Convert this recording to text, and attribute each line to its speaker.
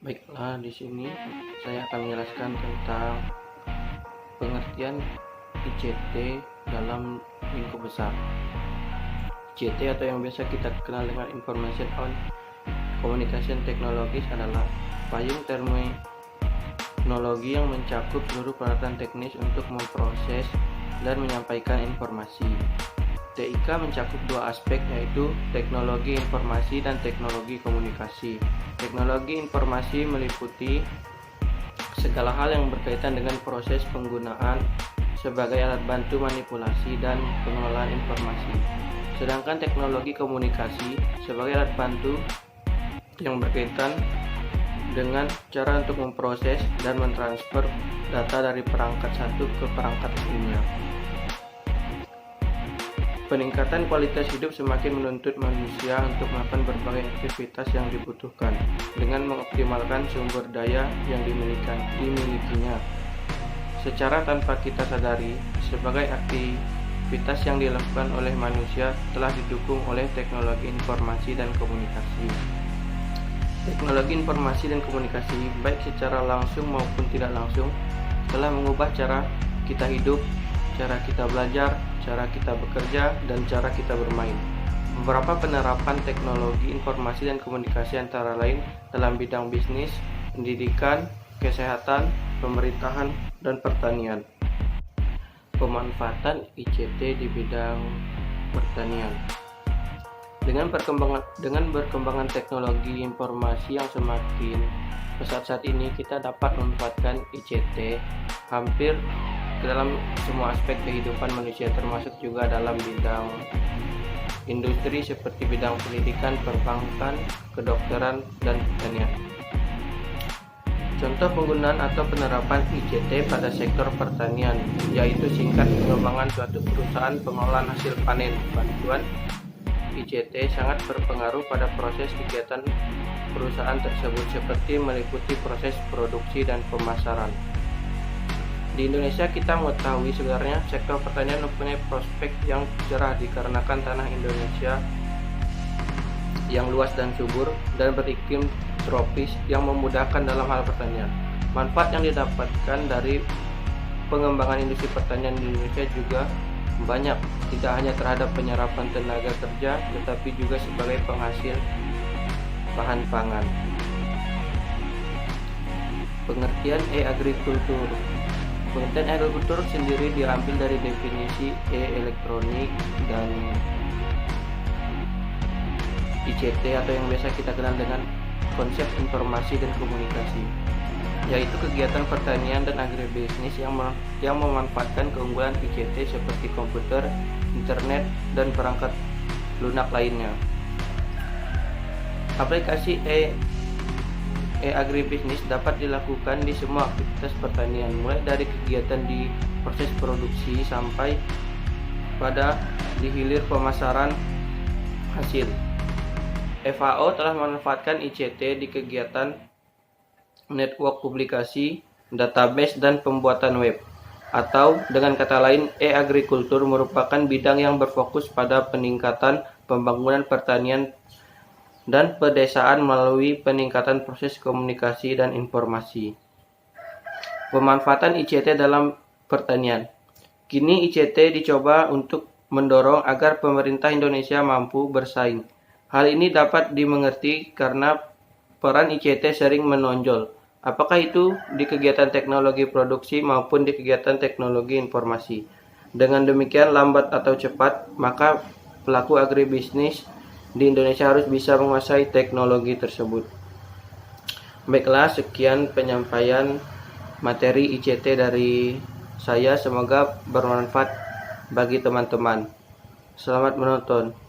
Speaker 1: Baiklah, di sini saya akan menjelaskan tentang pengertian ICT dalam lingkup besar. ICT atau yang biasa kita kenal dengan Information on Communication Technologies adalah payung terminologi yang mencakup seluruh peralatan teknis untuk memproses dan menyampaikan informasi. TIK mencakup dua aspek, yaitu teknologi informasi dan teknologi komunikasi. Teknologi informasi meliputi segala hal yang berkaitan dengan proses penggunaan sebagai alat bantu manipulasi dan pengelolaan informasi. Sedangkan teknologi komunikasi sebagai alat bantu yang berkaitan dengan cara untuk memproses dan mentransfer data dari perangkat satu ke perangkat lainnya. Peningkatan kualitas hidup semakin menuntut manusia untuk melakukan berbagai aktivitas yang dibutuhkan dengan mengoptimalkan sumber daya yang dimilikinya. Secara tanpa kita sadari, sebagai aktivitas yang dilakukan oleh manusia telah didukung oleh teknologi informasi dan komunikasi. Teknologi informasi dan komunikasi, baik secara langsung maupun tidak langsung, telah mengubah cara kita hidup, cara kita belajar, cara kita bekerja, dan cara kita bermain. Beberapa penerapan teknologi informasi dan komunikasi antara lain dalam bidang bisnis, pendidikan, kesehatan, pemerintahan, dan pertanian. Pemanfaatan ICT di bidang pertanian. Dengan berkembangan teknologi informasi yang semakin pesat saat ini, kita dapat memanfaatkan ICT hampir ke dalam semua aspek kehidupan manusia, termasuk juga dalam bidang industri seperti bidang pendidikan, perbankan, kedokteran, dan pertanian. Contoh penggunaan atau penerapan ICT pada sektor pertanian, yaitu singkat pengembangan suatu perusahaan pengolahan hasil panen. Bantuan ICT sangat berpengaruh pada proses kegiatan perusahaan tersebut, seperti meliputi proses produksi dan pemasaran. Di Indonesia kita mengetahui sebenarnya sektor pertanian mempunyai prospek yang cerah dikarenakan tanah Indonesia yang luas dan subur dan beriklim tropis yang memudahkan dalam hal pertanian. Manfaat yang didapatkan dari pengembangan industri pertanian di Indonesia juga banyak, tidak hanya terhadap penyerapan tenaga kerja, tetapi juga sebagai penghasil bahan pangan. Pengertian e-agrikultur. Pengertian agrikultur sendiri diambil dari definisi e-elektronik dan ICT atau yang biasa kita kenal dengan konsep informasi dan komunikasi, yaitu kegiatan pertanian dan agribisnis yang memanfaatkan keunggulan ICT seperti komputer, internet, dan perangkat lunak lainnya. Aplikasi e-agribisnis dapat dilakukan di semua aktivitas pertanian, mulai dari kegiatan di proses produksi sampai pada di hilir pemasaran hasil. FAO telah memanfaatkan ICT di kegiatan network publikasi, database, dan pembuatan web. Atau dengan kata lain, e-agrikultur merupakan bidang yang berfokus pada peningkatan pembangunan pertanian dan pedesaan melalui peningkatan proses komunikasi dan informasi. Pemanfaatan ICT dalam pertanian. Kini ICT dicoba untuk mendorong agar pemerintah Indonesia mampu bersaing. Hal ini dapat dimengerti karena peran ICT sering menonjol, apakah itu di kegiatan teknologi produksi maupun di kegiatan teknologi informasi. Dengan demikian, lambat atau cepat, maka pelaku agribisnis di Indonesia harus bisa menguasai teknologi tersebut. Baiklah, sekian penyampaian materi ICT dari saya, semoga bermanfaat bagi teman-teman. Selamat menonton.